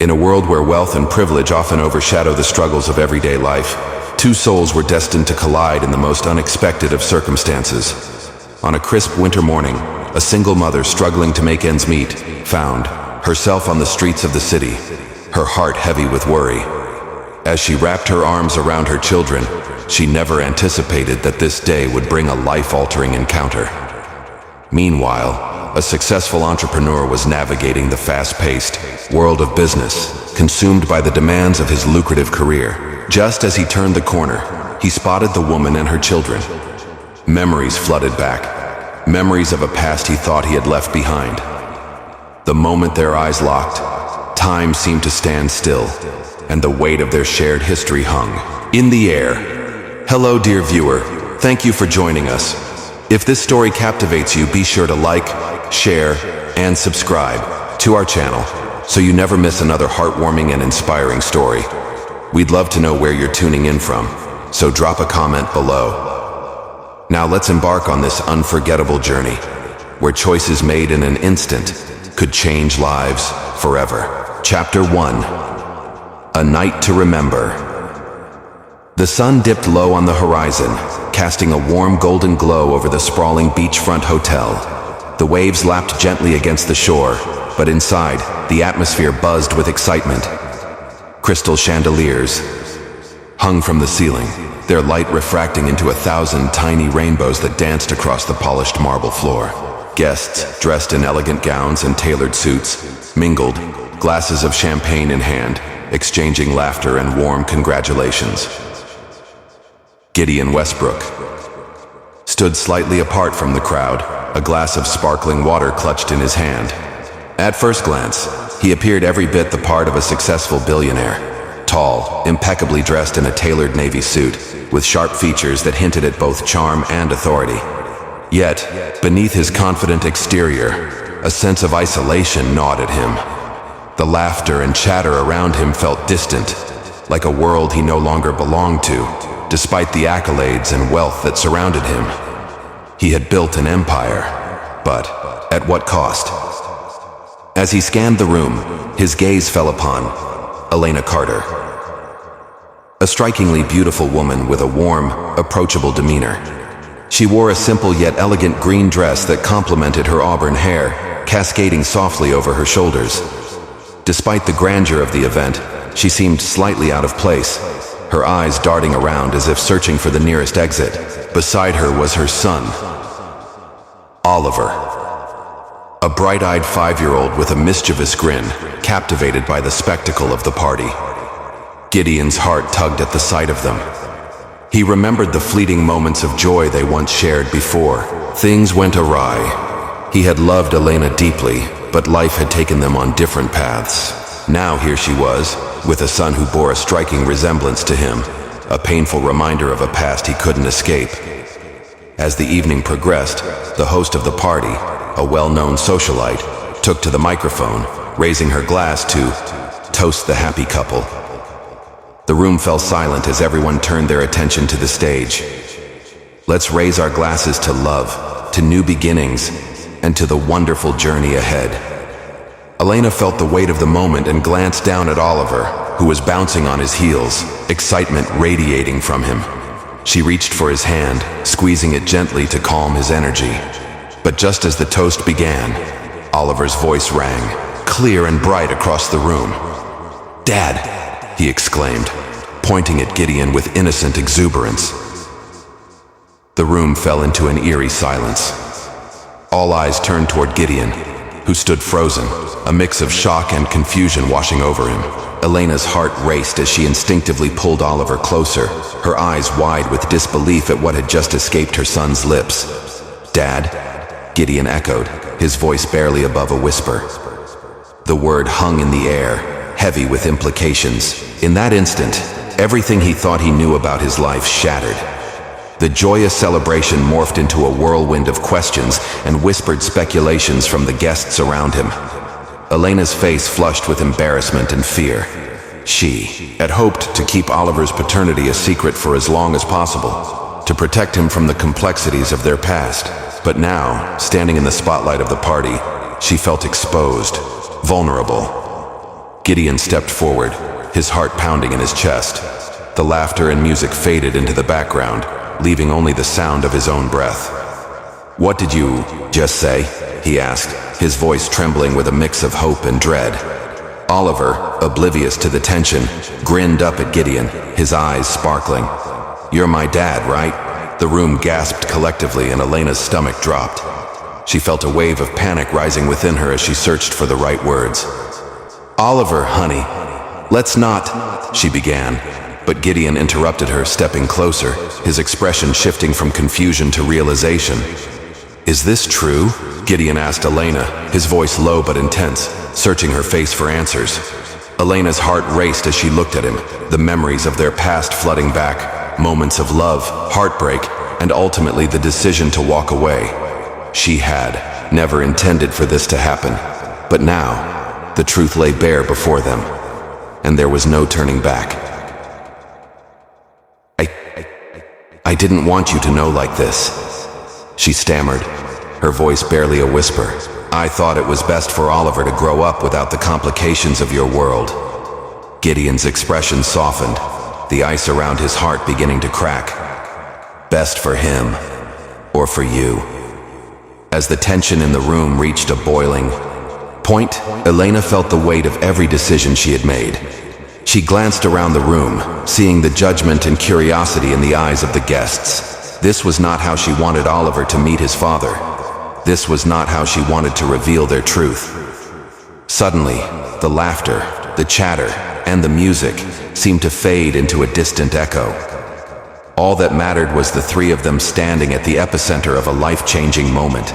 In a world where wealth and privilege often overshadow the struggles of everyday life, two souls were destined to collide in the most unexpected of circumstances. On a crisp winter morning, a single mother struggling to make ends meet found herself on the streets of the city, her heart heavy with worry. As she wrapped her arms around her children, she never anticipated that this day would bring a life-altering encounter. Meanwhile, a successful entrepreneur was navigating the fast-paced world of business, consumed by the demands of his lucrative career. Just as he turned the corner, he spotted the woman and her children. Memories flooded back, memories of a past he thought he had left behind. The moment their eyes locked, time seemed to stand still, and the weight of their shared history hung in the air. Hello, dear viewer. Thank you for joining us. If this story captivates you, be sure to like, share, and subscribe to our channel so you never miss another heartwarming and inspiring story. We'd love to know where you're tuning in from, so drop a comment below. Now let's embark on this unforgettable journey, where choices made in an instant could change lives forever. Chapter 1. A Night to Remember. The sun dipped low on the horizon, casting a warm golden glow over the sprawling beachfront hotel. The waves lapped gently against the shore, but inside, the atmosphere buzzed with excitement. Crystal chandeliers hung from the ceiling, their light refracting into 1,000 tiny rainbows that danced across the polished marble floor. Guests, dressed in elegant gowns and tailored suits, mingled, glasses of champagne in hand, exchanging laughter and warm congratulations. Gideon Westbrook stood slightly apart from the crowd, a glass of sparkling water clutched in his hand. At first glance, he appeared every bit the part of a successful billionaire. Tall, impeccably dressed in a tailored navy suit, with sharp features that hinted at both charm and authority. Yet, beneath his confident exterior, a sense of isolation gnawed at him. The laughter and chatter around him felt distant, like a world he no longer belonged to. Despite the accolades and wealth that surrounded him, he had built an empire, but at what cost? As he scanned the room, his gaze fell upon Elena Carter, a strikingly beautiful woman with a warm, approachable demeanor. She wore a simple yet elegant green dress that complemented her auburn hair, cascading softly over her shoulders. Despite the grandeur of the event, she seemed slightly out of place, her eyes darting around as if searching for the nearest exit. Beside her was her son, Oliver, a bright-eyed 5-year-old with a mischievous grin, captivated by the spectacle of the party. Gideon's heart tugged at the sight of them. He remembered the fleeting moments of joy they once shared before things went awry. He had loved Elena deeply, but life had taken them on different paths. Now here she was, with a son who bore a striking resemblance to him, a painful reminder of a past he couldn't escape. As the evening progressed, the host of the party, a well-known socialite, took to the microphone, raising her glass to toast the happy couple. The room fell silent as everyone turned their attention to the stage. Let's raise our glasses to love, to new beginnings, and to the wonderful journey ahead. Elena felt the weight of the moment and glanced down at Oliver, who was bouncing on his heels, excitement radiating from him. She reached for his hand, squeezing it gently to calm his energy. But just as the toast began, Oliver's voice rang, clear and bright across the room. "Dad!" he exclaimed, pointing at Gideon with innocent exuberance. The room fell into an eerie silence. All eyes turned toward Gideon, who stood frozen, a mix of shock and confusion washing over him. Elena's heart raced as she instinctively pulled Oliver closer, her eyes wide with disbelief at what had just escaped her son's lips. "Dad?" Gideon echoed, his voice barely above a whisper. The word hung in the air, heavy with implications. In that instant, everything he thought he knew about his life shattered. The joyous celebration morphed into a whirlwind of questions and whispered speculations from the guests around him. Elena's face flushed with embarrassment and fear. She had hoped to keep Oliver's paternity a secret for as long as possible, to protect him from the complexities of their past. But now, standing in the spotlight of the party, she felt exposed, vulnerable. Gideon stepped forward, his heart pounding in his chest. The laughter and music faded into the background, leaving only the sound of his own breath. "What did you just say?" he asked, his voice trembling with a mix of hope and dread. Oliver, oblivious to the tension, grinned up at Gideon, his eyes sparkling. "You're my dad, right?" The room gasped collectively and Elena's stomach dropped. She felt a wave of panic rising within her as she searched for the right words. "Oliver, honey, let's not," she began, but Gideon interrupted her, stepping closer, his expression shifting from confusion to realization. "Is this true?" Gideon asked Elena, his voice low but intense, searching her face for answers. Elena's heart raced as she looked at him, the memories of their past flooding back, moments of love, heartbreak, and ultimately the decision to walk away. She had never intended for this to happen, but now, the truth lay bare before them, and there was no turning back. I didn't want you to know like this," she stammered, her voice barely a whisper. "I thought it was best for Oliver to grow up without the complications of your world." Gideon's expression softened, the ice around his heart beginning to crack. Best for him, or for you? As the tension in the room reached a boiling point, Elena felt the weight of every decision she had made. She glanced around the room, seeing the judgment and curiosity in the eyes of the guests. This was not how she wanted Oliver to meet his father. This was not how she wanted to reveal their truth. Suddenly, the laughter, the chatter, and the music seemed to fade into a distant echo. All that mattered was the three of them standing at the epicenter of a life-changing moment.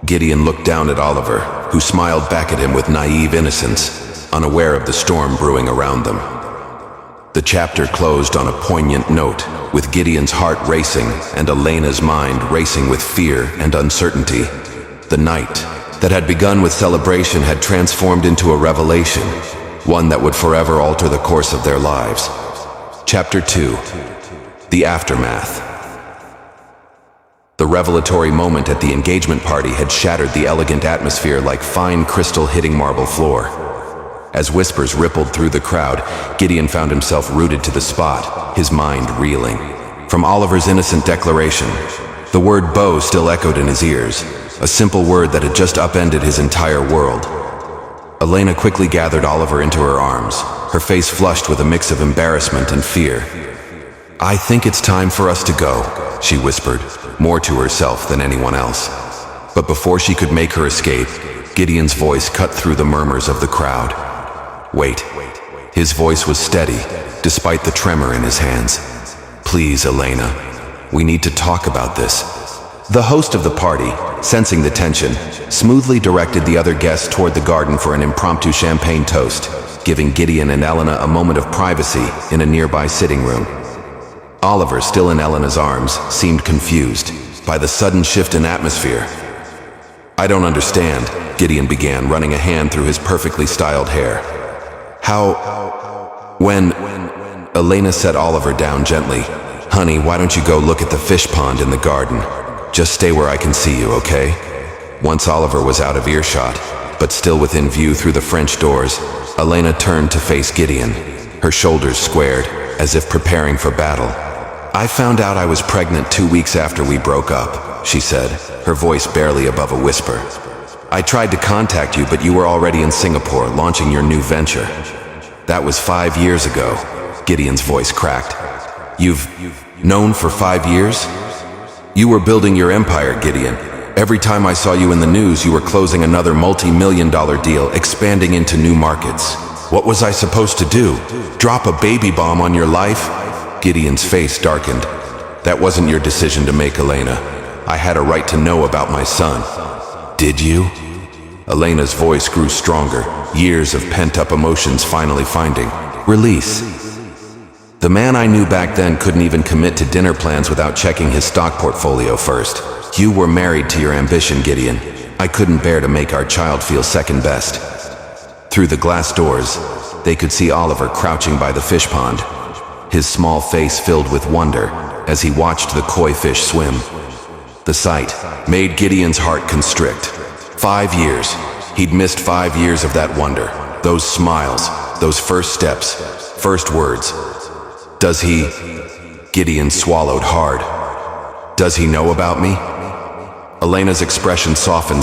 Gideon looked down at Oliver, who smiled back at him with naive innocence, unaware of the storm brewing around them. The chapter closed on a poignant note, with Gideon's heart racing and Elena's mind racing with fear and uncertainty. The night that had begun with celebration had transformed into a revelation, one that would forever alter the course of their lives. Chapter 2. The Aftermath. The revelatory moment at the engagement party had shattered the elegant atmosphere like fine crystal hitting marble floor. As whispers rippled through the crowd, Gideon found himself rooted to the spot, his mind reeling. From Oliver's innocent declaration, the word beau still echoed in his ears, a simple word that had just upended his entire world. Elena quickly gathered Oliver into her arms, her face flushed with a mix of embarrassment and fear. "I think it's time for us to go," she whispered, more to herself than anyone else. But before she could make her escape, Gideon's voice cut through the murmurs of the crowd. "Wait." His voice was steady, despite the tremor in his hands. "Please, Elena, we need to talk about this." The host of the party, sensing the tension, smoothly directed the other guests toward the garden for an impromptu champagne toast, giving Gideon and Elena a moment of privacy in a nearby sitting room. Oliver, still in Elena's arms, seemed confused by the sudden shift in atmosphere. "I don't understand," Gideon began, running a hand through his perfectly styled hair. When Elena set Oliver down gently. "Honey, why don't you go look at the fish pond in the garden? Just stay where I can see you, okay?" Once Oliver was out of earshot, but still within view through the French doors, Elena turned to face Gideon, her shoulders squared, as if preparing for battle. "I found out I was pregnant 2 weeks after we broke up," she said, her voice barely above a whisper. "I tried to contact you, but you were already in Singapore, launching your new venture." "That was 5 years ago," Gideon's voice cracked. You've known for 5 years? You were building your empire, Gideon. Every time I saw you in the news, you were closing another multi-million-dollar deal, expanding into new markets. What was I supposed to do? Drop a baby bomb on your life?" Gideon's face darkened. "That wasn't your decision to make, Elena. I had a right to know about my son." "Did you?" Elena's voice grew stronger, years of pent-up emotions finally finding release. "The man I knew back then couldn't even commit to dinner plans without checking his stock portfolio first. You were married to your ambition, Gideon. I couldn't bear to make our child feel second best." Through the glass doors, they could see Oliver crouching by the fish pond, his small face filled with wonder as he watched the koi fish swim. The sight made Gideon's heart constrict. 5 years. He'd missed 5 years of that wonder. those smiles, those first steps, first words. Does he? Gideon swallowed hard. Does he know about me? Elena's expression softened